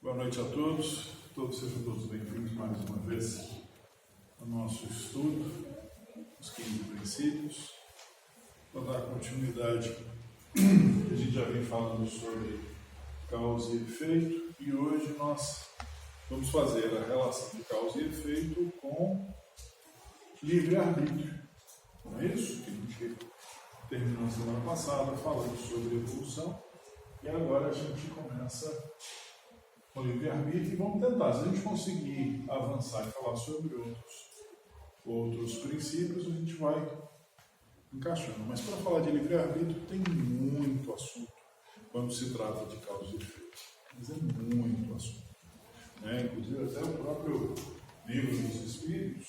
Boa noite a todos, sejam todos bem-vindos mais uma vez ao nosso estudo, os 15 princípios. Vou dar continuidade, a gente já vem falando sobre causa e efeito, e hoje nós vamos fazer a relação de causa e efeito com livre-arbítrio. Não é isso que a gente terminou semana passada falando sobre evolução, e agora a gente começa com o livre-arbítrio e vamos tentar, se a gente conseguir avançar e falar sobre outros princípios, a gente vai encaixando. Mas para falar de livre-arbítrio tem muito assunto quando se trata de causa e efeito. Mas é muito assunto. Inclusive até o próprio livro dos Espíritos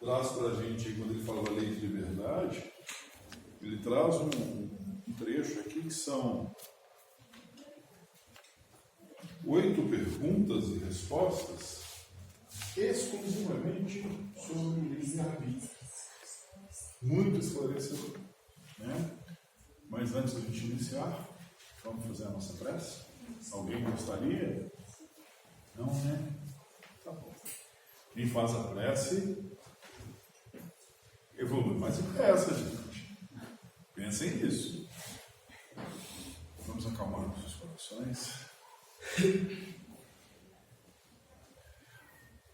traz para a gente, quando ele fala da lei de liberdade, ele traz um trecho aqui que são 8 perguntas e respostas exclusivamente sobre o livre-arbítrio. Muito esclarecedor. Mas antes da gente iniciar, vamos fazer a nossa prece? Alguém gostaria? Não, né? Tá bom. Quem faz a prece, evolui mais depressa, gente. Pensem nisso. Vamos acalmar nossos corações.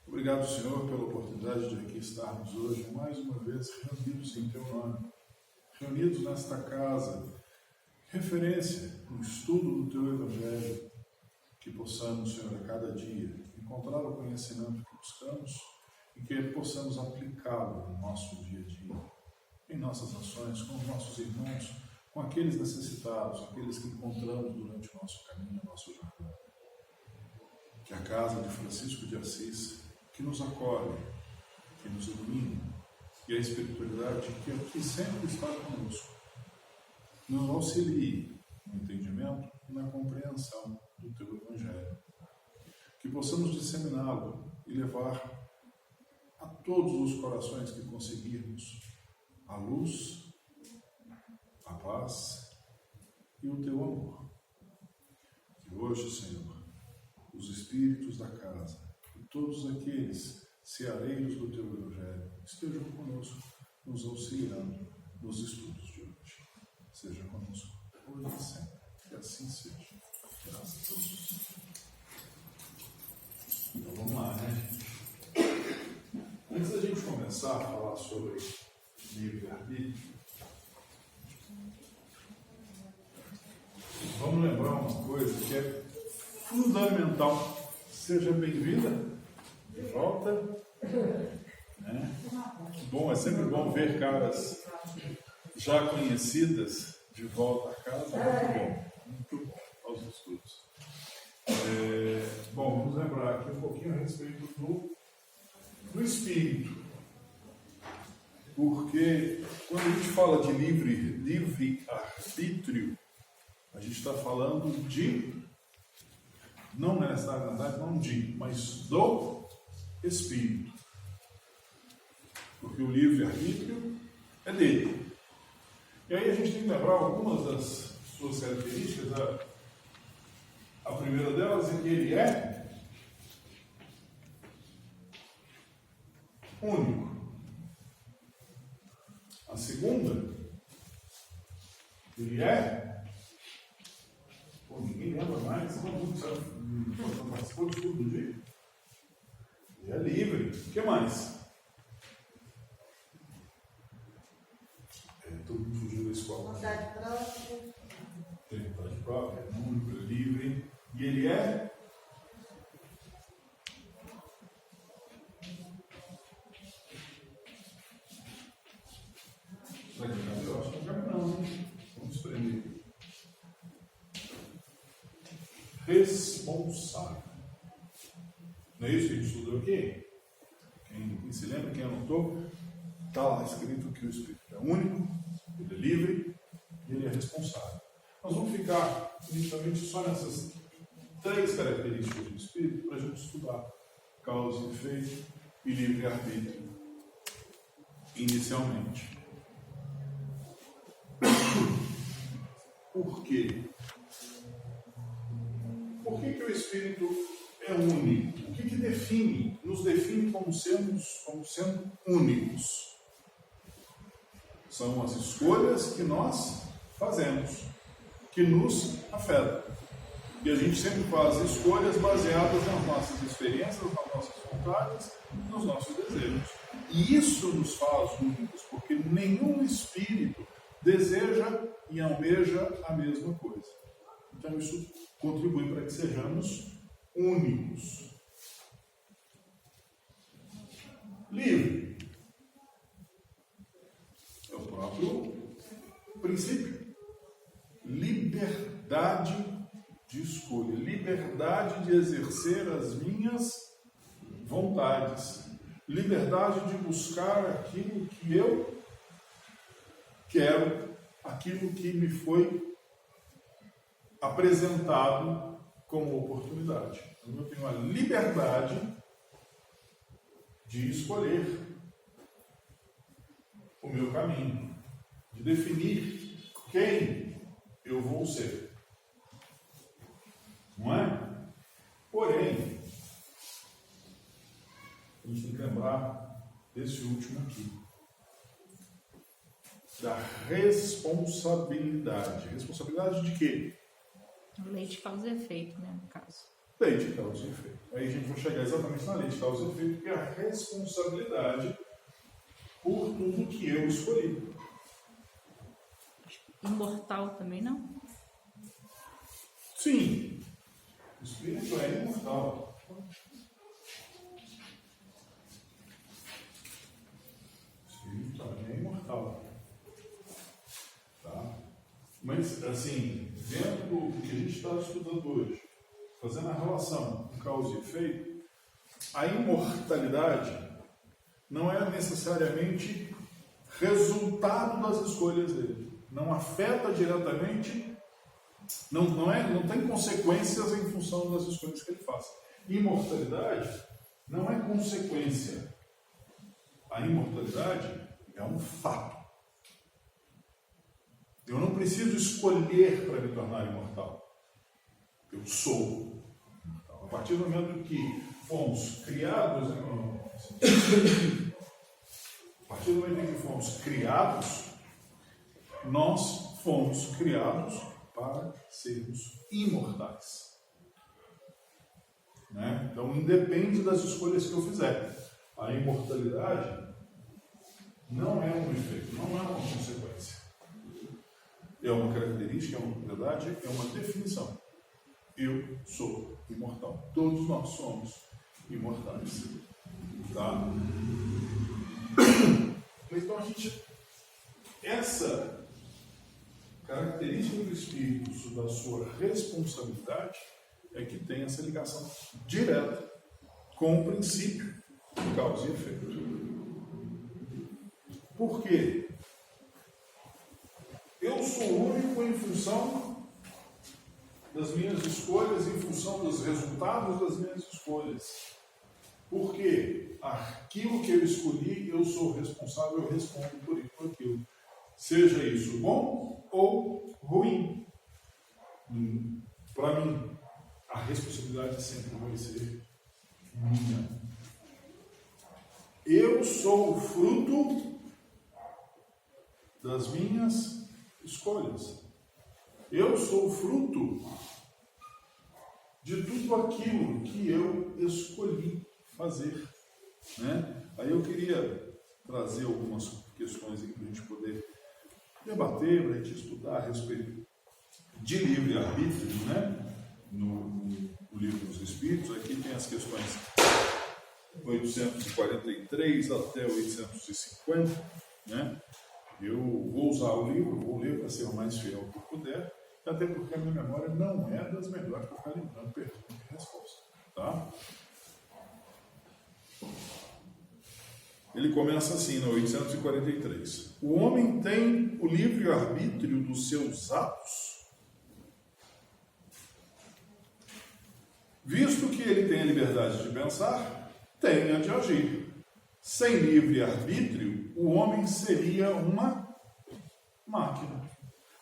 Obrigado, Senhor, pela oportunidade de aqui estarmos hoje, mais uma vez, reunidos em Teu nome, reunidos nesta casa, referência no estudo do Teu Evangelho, que possamos, Senhor, a cada dia, encontrar o conhecimento que buscamos e que possamos aplicá-lo no nosso dia a dia, em nossas ações, com os nossos irmãos, com aqueles necessitados, aqueles que encontramos durante o nosso caminho, a nossa jornada. Que a casa de Francisco de Assis, que nos acolhe, que nos ilumina, e a espiritualidade que aqui sempre está conosco, nos auxilie no entendimento e na compreensão do Teu Evangelho. Que possamos disseminá-lo e levar a todos os corações que conseguirmos a luz, a paz e o Teu amor. Que hoje, Senhor, os espíritos da casa e todos aqueles ceareiros do Teu Evangelho estejam conosco, nos auxiliando nos estudos de hoje. Seja conosco hoje e sempre. Que assim seja. Graças a Deus. Então vamos lá, Antes da gente começar a falar sobre livre-arbítrio, vamos lembrar uma coisa que é fundamental. Seja bem-vinda de volta. Bom, é sempre bom ver caras já conhecidas de volta a casa. Muito bom aos estudos. Bom, vamos lembrar aqui um pouquinho a respeito do espírito. Porque quando a gente fala de livre-arbítrio, a gente está falando de, não nessa verdade, não de, mas do espírito. Porque o livre-arbítrio é dele. E aí a gente tem que lembrar algumas das suas características. A primeira delas é que ele é único. A segunda, ele é... ninguém lembra mais, todo mundo participou de tudo do dia. Ele é livre. O que mais? Todo mundo fugiu da escola. Vontade própria. Tem vontade própria, é único, é livre. E ele é... Eu acho que não, vamos prender. Responsável. Não é isso que a gente estudou aqui? Quem se lembra, quem anotou, está lá escrito que o Espírito é único, ele é livre e ele é responsável. Nós vamos ficar inicialmente só nessas 3 características do Espírito para a gente estudar causa e efeito e livre-arbítrio, inicialmente. Por quê? Por que o Espírito é único? O que nos define como sendo únicos? São as escolhas que nós fazemos, que nos afetam. E a gente sempre faz escolhas baseadas nas nossas experiências, nas nossas vontades, nos nossos desejos. E isso nos faz únicos, porque nenhum espírito deseja e almeja a mesma coisa. Então isso contribui para que sejamos únicos. Livre é o próprio princípio. Liberdade de escolha, liberdade de exercer as minhas vontades, liberdade de buscar aquilo que eu quero, aquilo que me foi apresentado como oportunidade. Então, eu tenho a liberdade de escolher o meu caminho, de definir quem eu vou ser. Não é? Porém, a gente tem que lembrar desse último aqui, da responsabilidade. Responsabilidade de quê? Lei de causa e efeito, né, no caso. Lei de causa e efeito. Aí a gente vai chegar exatamente na lei de causa e efeito, que é a responsabilidade por tudo que eu escolhi. Imortal também não? Sim, o Espírito é imortal. O Espírito também é imortal. Tá? Mas, assim, dentro do que a gente está estudando hoje, fazendo a relação com causa e efeito, a imortalidade não é necessariamente resultado das escolhas dele. Não afeta diretamente, não tem consequências em função das escolhas que ele faz. Imortalidade não é consequência. A imortalidade é um fato. Eu não preciso escolher para me tornar imortal. Eu sou imortal. A partir do momento que fomos criados, nós fomos criados para sermos imortais. Né? Então, independe das escolhas que eu fizer. A imortalidade não é um efeito, não é uma consequência. É uma característica, é uma propriedade, é uma definição. Eu sou imortal. Todos nós somos imortais. Tá? Então, essa característica do Espírito, da sua responsabilidade, é que tem essa ligação direta com o princípio de causa e efeito. Por quê? Eu sou único em função das minhas escolhas, em função dos resultados das minhas escolhas. Porque aquilo que eu escolhi, eu sou responsável, eu respondo por aquilo. Seja isso bom ou ruim. Para mim, a responsabilidade sempre vai ser minha. Eu sou o fruto das minhas escolhas. Eu sou o fruto de tudo aquilo que eu escolhi fazer. Né? Aí eu queria trazer algumas questões aqui para a gente poder debater, para a gente estudar a respeito de livre-arbítrio, né? No Livro dos Espíritos. Aqui tem as questões 843 até 850, né? Eu vou usar o livro, vou ler para ser o mais fiel que eu puder, até porque a minha memória não é das melhores para ficar lembrando pergunta e resposta. Tá? Ele começa assim, no 843. O homem tem o livre-arbítrio dos seus atos, visto que ele tem a liberdade de pensar, tenha de agir. Sem livre-arbítrio, o homem seria uma máquina.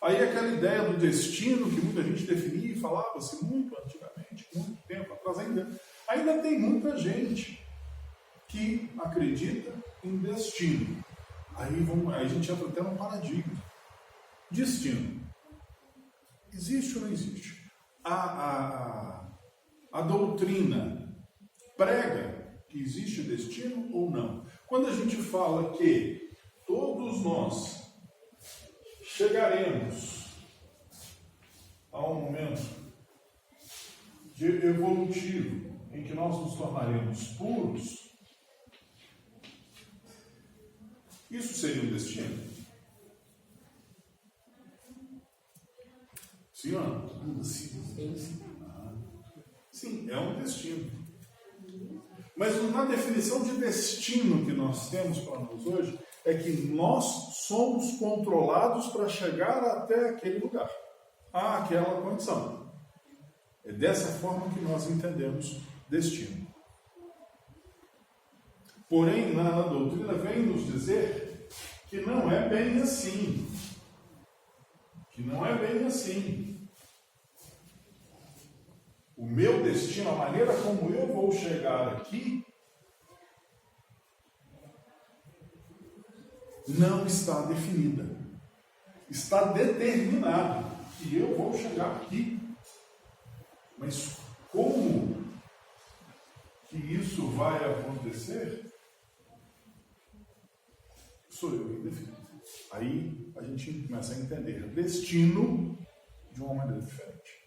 Aí aquela ideia do destino que muita gente definia e falava-se muito antigamente, muito tempo atrás, ainda tem muita gente que acredita em destino. Aí a gente entra até num paradigma. Destino. Existe ou não existe? A doutrina prega que existe destino ou não? Quando a gente fala que todos nós chegaremos a um momento evolutivo em que nós nos tornaremos puros, isso seria um destino? Sim ou não? Sim, é um destino. Mas na definição de destino que nós temos para nós hoje, é que nós somos controlados para chegar até aquele lugar, àquela condição. É dessa forma que nós entendemos destino. Porém, na doutrina vem nos dizer que não é bem assim. Que não é bem assim. O meu destino, a maneira como eu vou chegar aqui, não está definida. Está determinado que eu vou chegar aqui. Mas como que isso vai acontecer? Sou eu que defino. Aí a gente começa a entender destino de uma maneira diferente.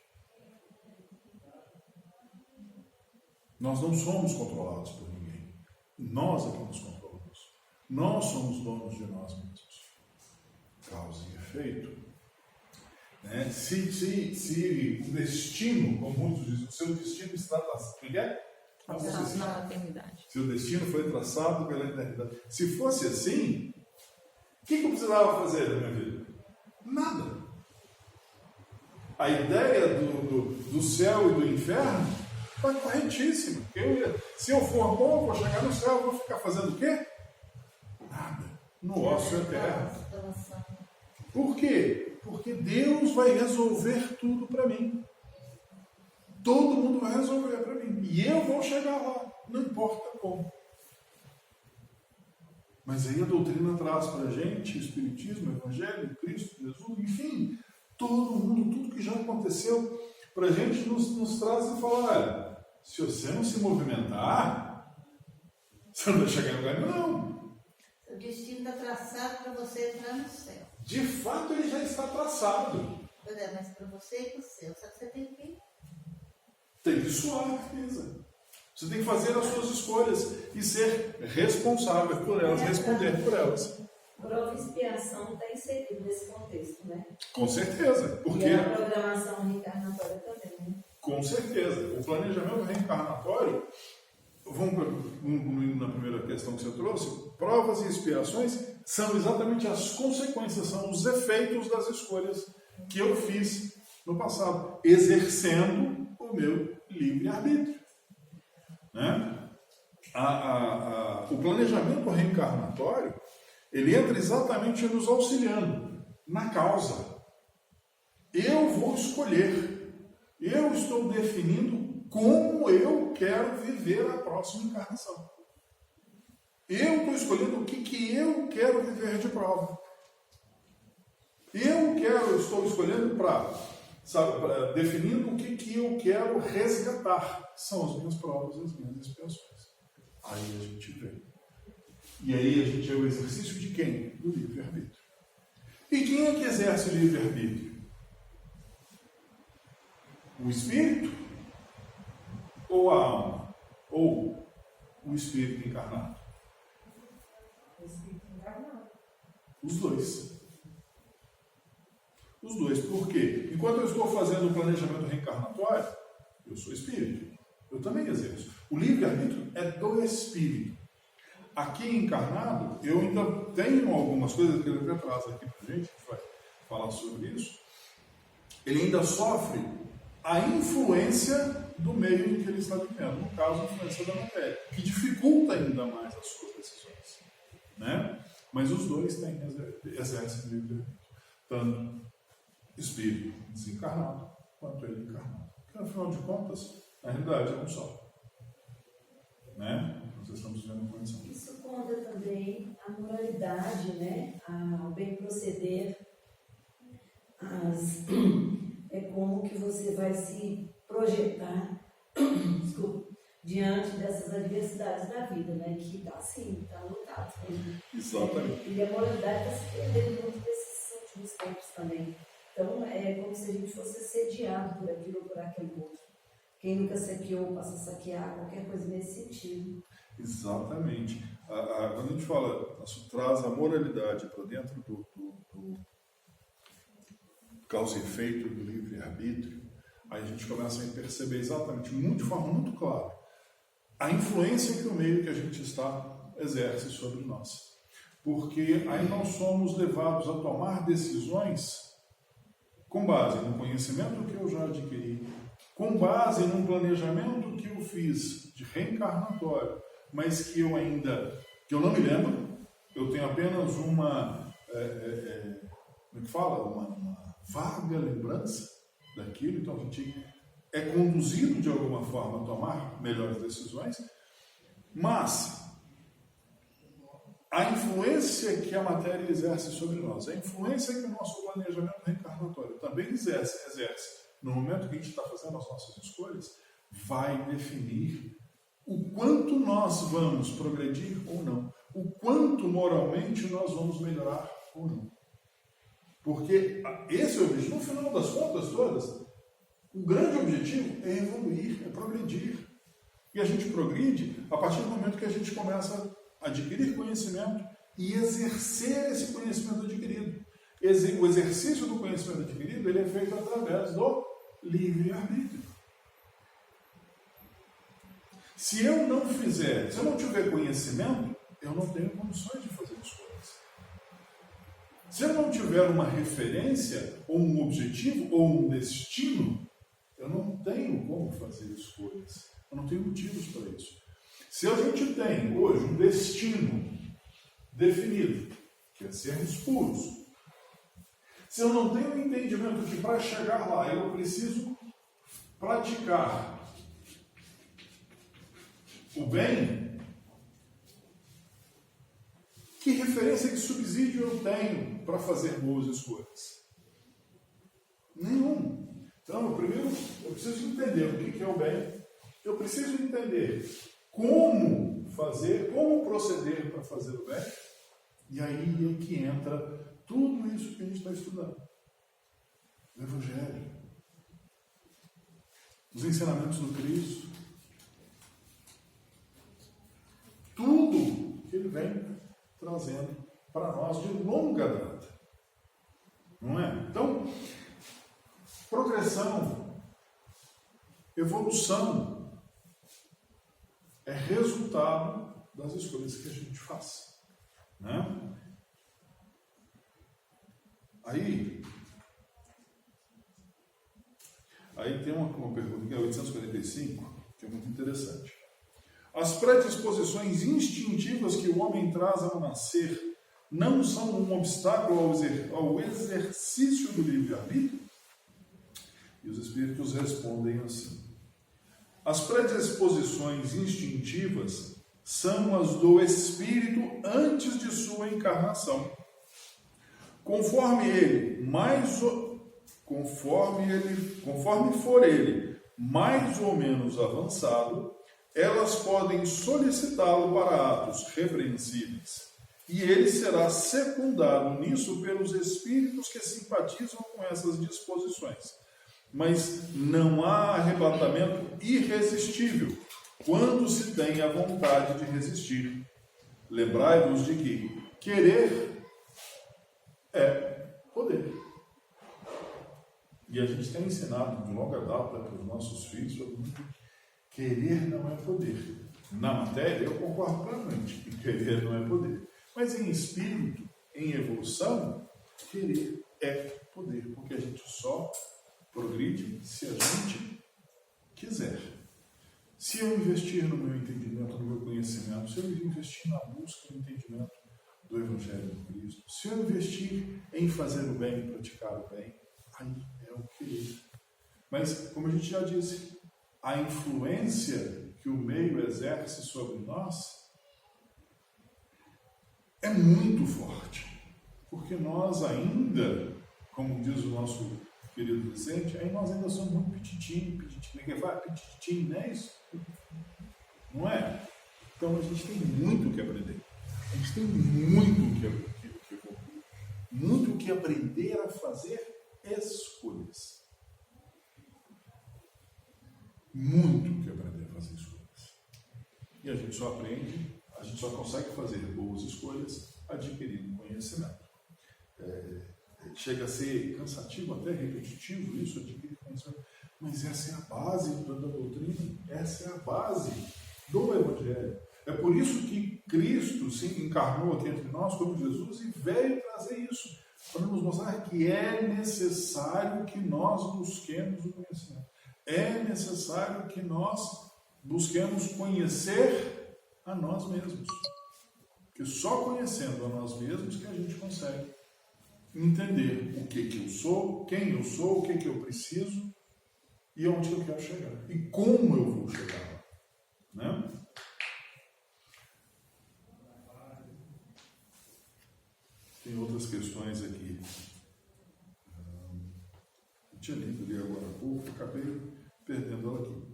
Nós não somos controlados por ninguém. Nós é que nos controlamos. Nós somos donos de nós mesmos. Causa e efeito. Né? Se o destino, como muitos dizem, o seu destino está traçado na eternidade. Se o destino foi traçado pela eternidade. Se fosse assim, o que eu precisava fazer na minha vida? Nada. A ideia do céu e do inferno está corretíssima. Se eu for bom, eu vou chegar no céu, eu vou ficar fazendo o quê? Nada. No ócio eterno. Por quê? Porque Deus vai resolver tudo para mim. Todo mundo vai resolver para mim. E eu vou chegar lá, não importa como. Mas aí a doutrina traz para a gente, o Espiritismo, o Evangelho, Cristo, Jesus, enfim, todo mundo, tudo que já aconteceu, para a gente nos traz e fala, olha, se você não se movimentar, você não vai chegar em lugar nenhum. O destino está traçado para você entrar no céu. De fato, ele já está traçado. Pois é, mas para você ir para o céu, só que você tem que suar a camisa. Você tem que fazer as suas escolhas e ser responsável por elas, responder por elas. Prova e expiação está inserido nesse contexto, né? Com certeza. Porque... E a programação reencarnatória também, né? Com certeza. O planejamento reencarnatório, vamos na primeira questão que você trouxe, provas e expiações são exatamente as consequências, são os efeitos das escolhas que eu fiz no passado, exercendo o meu livre-arbítrio. Né? O planejamento reencarnatório, ele entra exatamente nos auxiliando na causa. Eu vou escolher, eu estou definindo como eu quero viver a próxima encarnação. Eu estou escolhendo o que eu quero viver de prova. Eu estou escolhendo definindo o que eu quero resgatar. São as minhas provas e as minhas expiações. Aí a gente vê. E aí a gente é o exercício de quem? Do livre-arbítrio. E quem é que exerce o livre-arbítrio? O espírito? Ou a alma? Ou o espírito encarnado? O espírito encarnado. Os dois. Os dois. Por quê? Enquanto eu estou fazendo o planejamento reencarnatório, eu sou espírito. Eu também exerço. O livre-arbítrio é do espírito. Aqui encarnado, eu ainda tenho algumas coisas que ele traz aqui para a gente vai falar sobre isso. Ele ainda sofre a influência do meio em que ele está vivendo, no caso, a influência da matéria, que dificulta ainda mais as suas decisões. Né? Mas os dois exercem livre-arbítrio, tanto espírito desencarnado quanto ele encarnado. Porque, afinal de contas, na realidade é um só. Né? Nós estamos vivendo uma condição. Isso conta também a moralidade, né? O bem proceder, é como que você vai se projetar diante dessas adversidades da vida, né? Que está assim, está lutado. Exatamente. E a moralidade está se perdendo muito desses últimos tempos também. Então, é como se a gente fosse assediado por aquilo ou por aquele outro. Quem nunca saqueou, passa a saquear, qualquer coisa nesse sentido. Exatamente. Quando a gente fala, traz a moralidade para dentro do causa e efeito do livre-arbítrio, aí a gente começa a perceber exatamente, de forma muito clara, a influência que o meio que a gente está exerce sobre nós. Porque aí nós somos levados a tomar decisões com base no conhecimento que eu já adquiri, com base num planejamento que eu fiz de reencarnatório, mas que eu não me lembro, eu tenho apenas uma vaga lembrança daquilo, então a gente é conduzido de alguma forma a tomar melhores decisões, mas a influência que a matéria exerce sobre nós, a influência que o nosso planejamento reencarnatório também exerce no momento que a gente está fazendo as nossas escolhas, vai definir o quanto nós vamos progredir ou não, o quanto moralmente nós vamos melhorar ou não. Porque esse é o objetivo, no final das contas todas, o grande objetivo é evoluir, é progredir. E a gente progride a partir do momento que a gente começa a adquirir conhecimento e exercer esse conhecimento adquirido. O exercício do conhecimento adquirido ele é feito através do livre-arbítrio. Se eu não tiver conhecimento, eu não tenho condições de fazer escolhas. Se eu não tiver uma referência, ou um objetivo, ou um destino, eu não tenho como fazer escolhas. Eu não tenho motivos para isso. Se a gente tem hoje um destino definido, que é sermos puros, se eu não tenho o entendimento que para chegar lá eu preciso praticar o bem, que referência, que subsídio eu tenho para fazer boas escolhas? Nenhum. Então, primeiro, eu preciso entender o que é o bem, eu preciso entender como proceder para fazer o bem, e aí é que entra tudo isso que a gente está estudando. O Evangelho, os ensinamentos do Cristo, tudo que ele vem trazendo para nós de longa data. Não é? Então, progressão, evolução, é resultado das escolhas que a gente faz. Né? Aí tem uma pergunta que é 845, que é muito interessante. As predisposições instintivas que o homem traz ao nascer não são um obstáculo ao exercício do livre-arbítrio? E os espíritos respondem assim. As predisposições instintivas são as do espírito antes de sua encarnação. Conforme for ele mais ou menos avançado, elas podem solicitá-lo para atos repreensíveis, e ele será secundado nisso pelos espíritos que simpatizam com essas disposições. Mas não há arrebatamento irresistível quando se tem a vontade de resistir. Lembrai-vos de que querer é poder. E a gente tem ensinado de longa data para os nossos filhos sobre querer não é poder. Na matéria, eu concordo plenamente que querer não é poder. Mas em espírito, em evolução, querer é poder. Porque a gente só progride se a gente quiser. Se eu investir no meu entendimento, no meu conhecimento, se eu investir na busca do entendimento do Evangelho de Cristo, se eu investir em fazer o bem e praticar o bem, aí é o querer. Mas, como a gente já disse, a influência que o meio exerce sobre nós é muito forte, porque nós ainda, como diz o nosso querido Vicente, aí nós ainda somos muito pititim, não é isso? Não é? Então a gente tem muito o que aprender. A gente tem muito o que evoluir. Muito o que aprender a fazer escolhas. Muito o que aprender a fazer escolhas. E a gente só aprende, a gente só consegue fazer boas escolhas adquirindo conhecimento. Chega a ser cansativo, até repetitivo isso, adquirir conhecimento, mas essa é a base da doutrina, essa é a base do Evangelho. É por isso que Cristo se encarnou aqui entre nós como Jesus e veio trazer isso, para nos mostrar que é necessário que nós busquemos o conhecimento. É necessário que nós busquemos conhecer a nós mesmos. Porque só conhecendo a nós mesmos que a gente consegue entender o que eu sou, quem eu sou, o que eu preciso e onde eu quero chegar. E como eu vou chegar lá. Né? Tem outras questões aqui. Eu tinha lido ali agora há pouco, acabei perdendo ela aqui.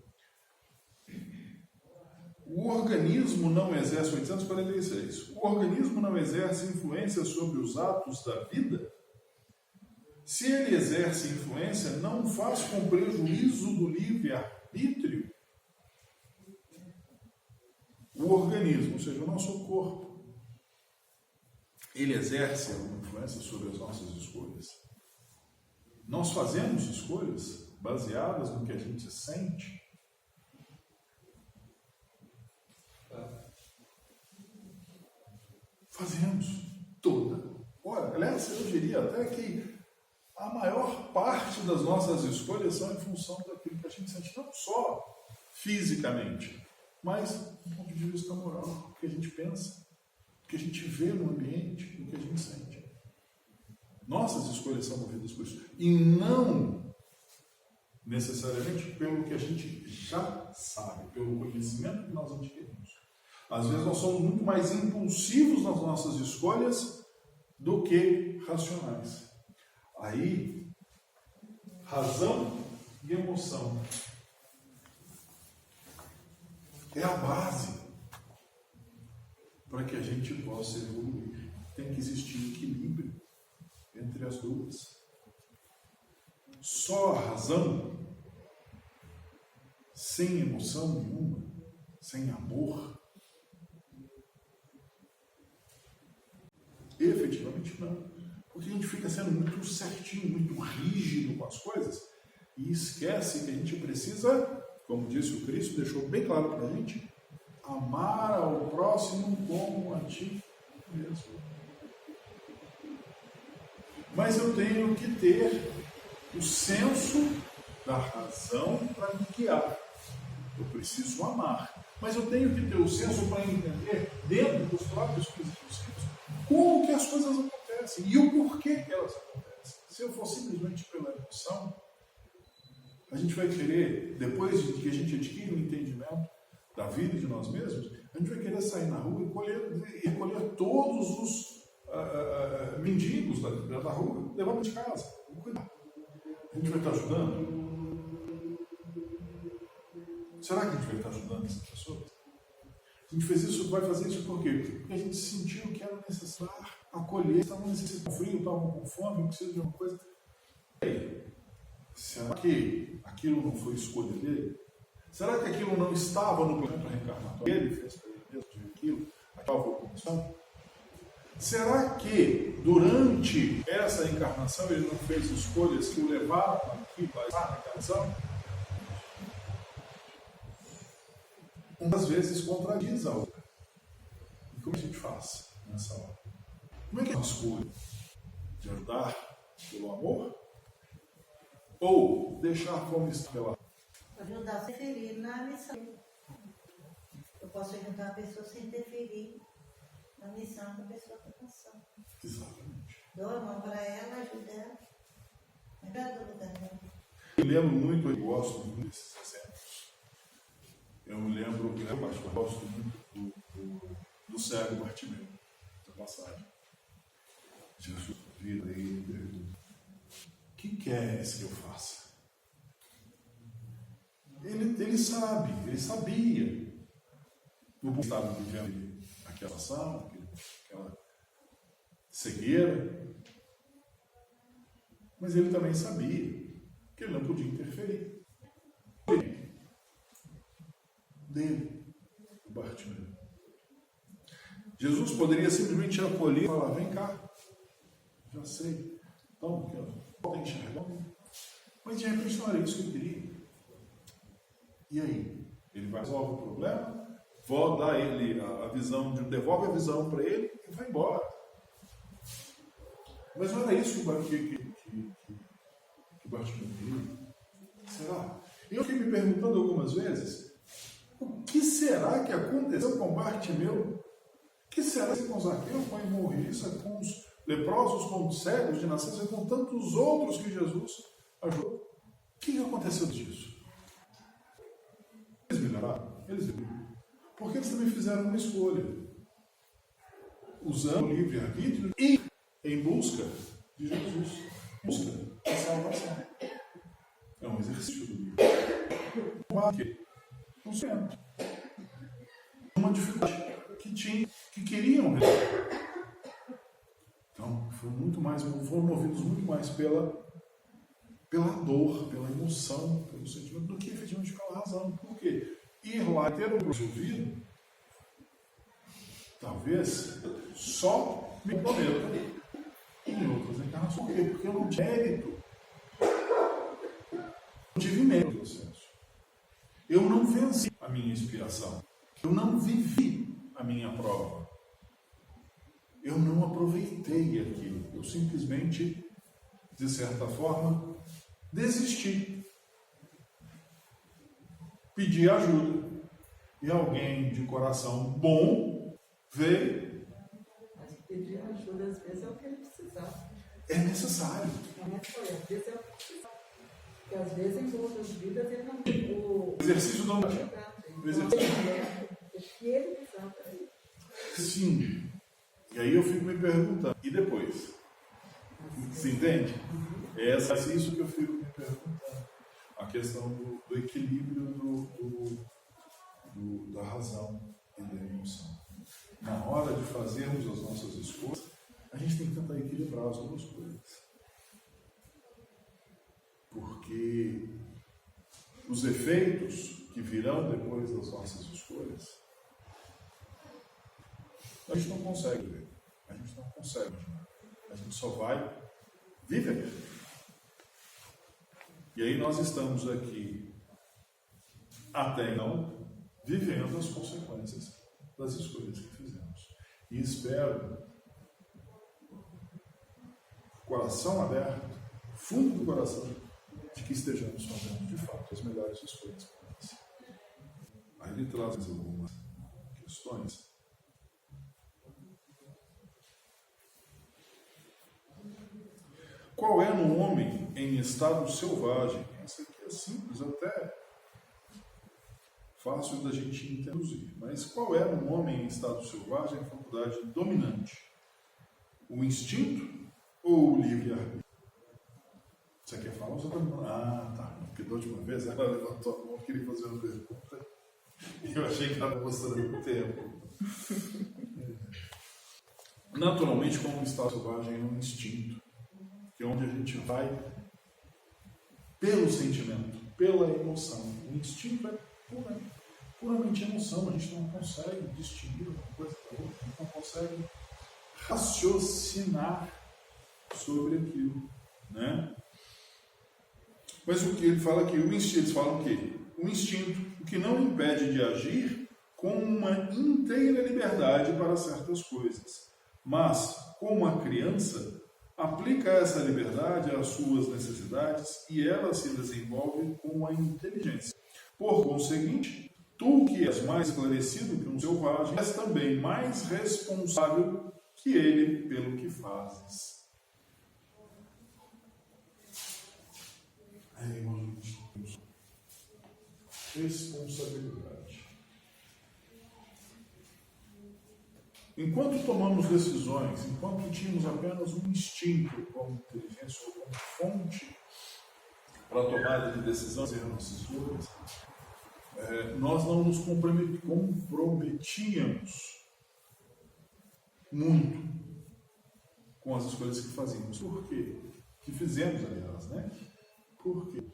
O organismo não exerce, 846, o organismo não exerce influência sobre os atos da vida? Se ele exerce influência, não faz com prejuízo do livre-arbítrio? O organismo, ou seja, o nosso corpo, ele exerce alguma influência sobre as nossas escolhas? Nós fazemos escolhas baseadas no que a gente sente? Fazemos toda. Olha, aliás, eu diria até que a maior parte das nossas escolhas são em função daquilo que a gente sente, não só fisicamente, mas do ponto de vista moral, o que a gente pensa, o que a gente vê no ambiente, o que a gente sente. Nossas escolhas são movidas por isso. E não necessariamente pelo que a gente já sabe, pelo conhecimento que nós adquirimos. Às vezes nós somos muito mais impulsivos nas nossas escolhas do que racionais. Aí, razão e emoção é a base para que a gente possa evoluir. Tem que existir equilíbrio entre as duas. Só a razão, sem emoção nenhuma, sem amor, efetivamente não. Porque a gente fica sendo muito certinho, muito rígido com as coisas e esquece que a gente precisa, como disse o Cristo, deixou bem claro para a gente, amar ao próximo como a ti mesmo. Mas eu tenho que ter o senso da razão para me guiar. Eu preciso amar. Mas eu tenho que ter o senso para entender, dentro dos próprios princípios, como que as coisas acontecem e o porquê que elas acontecem. Se eu for simplesmente pela emoção, a gente vai querer, depois de que a gente adquire um entendimento da vida de nós mesmos, a gente vai querer sair na rua e recolher todos os mendigos da rua, levando de casa. Vamos cuidar. A gente vai estar ajudando? Será que a gente vai estar ajudando essas pessoas? A gente fez isso, vai fazer isso por quê? Porque a gente sentiu que era necessário acolher, estavam necessitando frio, estavam com fome, precisam de uma coisa. E aí, será que aquilo não foi escolha dele? Será que aquilo não estava no planeta reencarnatório? Ele fez para ele mesmo de aquilo, aquela comissão? Será que durante essa encarnação ele não fez escolhas que o levaram aqui para a encarnação? Umas vezes contradiz a outra. E como a gente faz nessa hora? Como é que é a escolha? De ajudar pelo amor? ou deixar como está pela. Ajudar sem interferir na missão. Eu posso ajudar a pessoa sem interferir na missão que a pessoa está passando. Exatamente. Dou a mão para ela, ajudo ela. Melhor do lugar dela. Eu lembro muito, eu gosto muito desses exemplos. Eu me lembro, eu gosto muito do cego Bartimeu, da passagem. Jesus vira ele e pergunta: o que queres que eu faça? Ele sabia o que estava vivendo aquela ação, aquela cegueira, mas ele também sabia que ele não podia interferir. Dele, o Bartimeu. Jesus poderia simplesmente acolher e falar: vem cá, já sei, então, podem enxergar. Mas de repente não era isso que eu queria. E aí? Ele vai resolver o problema, vou dar ele a visão, devolve a visão para ele e vai embora. Mas não era isso que Bartimeu queria. Será? Eu fiquei me perguntando algumas vezes: o que será que aconteceu com Bartimeu? O que será que com Zaqueu, com a hemorroísta, com os leprosos, com os cegos de nascença, com tantos outros que Jesus ajudou? O que aconteceu disso? Eles melhoraram? Eles melhoraram. Porque eles também fizeram uma escolha, usando o livre-arbítrio e em busca de Jesus, em busca da salvação. É um exercício do livro. Um centro. Uma dificuldade que queriam resolver. Então, foram movidos muito mais pela dor, pela emoção, pelo sentimento, do que efetivamente pela razão. Por quê? Ir lá e ter o resolvido, talvez, só me prometa em outras encarnações. Por quê? Porque eu não tive mérito. Eu tive mérito no processo. Eu não venci a minha expiação. Eu não vivi a minha prova. Eu não aproveitei aquilo. Eu simplesmente, de certa forma, desisti. Pedi ajuda. E alguém de coração bom veio. Mas pedir ajuda, às vezes, é o que ele precisava. É necessário. Às vezes é o que precisava. Porque às vezes, em outras vidas, ele não tem o Exercício não. que ele precisava. Sim. E aí eu fico me perguntando, e depois? Você entende? É isso que eu fico me perguntando. A questão do equilíbrio da razão e da emoção. Na hora de fazermos as nossas escolhas, a gente tem que tentar equilibrar as duas coisas. Porque os efeitos que virão depois das nossas escolhas, a gente não consegue ver, a gente não consegue imaginar, a gente só vai viver. E aí nós estamos aqui, até então, vivendo as consequências das escolhas que fizemos. E espero, coração aberto, fundo do coração, de que estejamos fazendo, de fato, as melhores escolhas para nós. Aí ele traz algumas questões. Qual é no homem em estado selvagem? Essa aqui é simples, até fácil da gente introduzir. Mas qual é no homem em estado selvagem a faculdade dominante? O instinto ou o livre-arbítrio? Você quer falar ou você está falando? Ah, tá. Porque da última vez ela levantou a mão e queria fazer uma pergunta. E eu achei que estava mostrando o tempo. Naturalmente, como um estado selvagem é um instinto. Que é onde a gente vai pelo sentimento, pela emoção. O instinto é puramente emoção. A gente não consegue distinguir uma coisa da outra, a gente não consegue raciocinar sobre aquilo, né? Mas o que ele fala aqui, eles falam o quê? O instinto, o que não impede de agir com uma inteira liberdade para certas coisas. Mas, como a criança, aplica essa liberdade às suas necessidades e ela se desenvolve com a inteligência. Por conseguinte, tu que és mais esclarecido que um selvagem, és também mais responsável que ele pelo que fazes. Aí, irmãos, responsabilidade. Enquanto tomamos decisões, enquanto tínhamos apenas um instinto como inteligência ou como fonte para a tomada de decisão, fazer nossas escolhas, nós não nos comprometíamos muito com as escolhas que fazíamos. Por quê? Que fizemos, aliás, né? Por quê?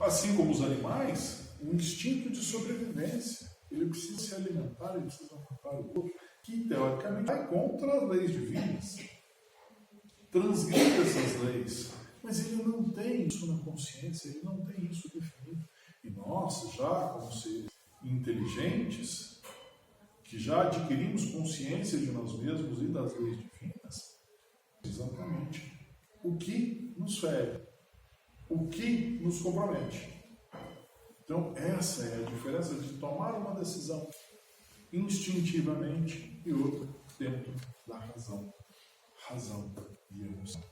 Assim como os animais, o instinto de sobrevivência. Ele precisa se alimentar, ele precisa matar o outro, que teoricamente vai contra as leis divinas. Transgride essas leis. Mas ele não tem isso na consciência, ele não tem isso definido. E nós, já como seres inteligentes, que já adquirimos consciência de nós mesmos e das leis divinas, exatamente o que nos fere, o que nos compromete. Então, essa é a diferença de tomar uma decisão instintivamente e outra dentro da razão. Razão e emoção.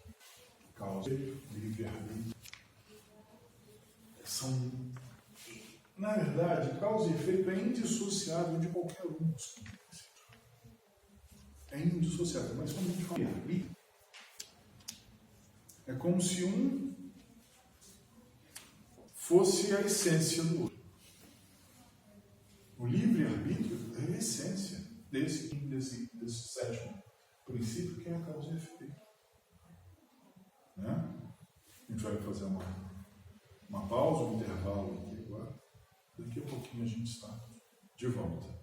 Causa e livre-arbítrio. Na verdade, causa e efeito é indissociável de qualquer um dos princípios. É indissociável, mas quando a gente fala de arbítrio, é como se um fosse a essência do outro. O livre-arbítrio é a essência desse sétimo princípio, que é a causa e efeito. Né? A gente vai fazer uma pausa, um intervalo aqui agora. Daqui a pouquinho a gente está de volta.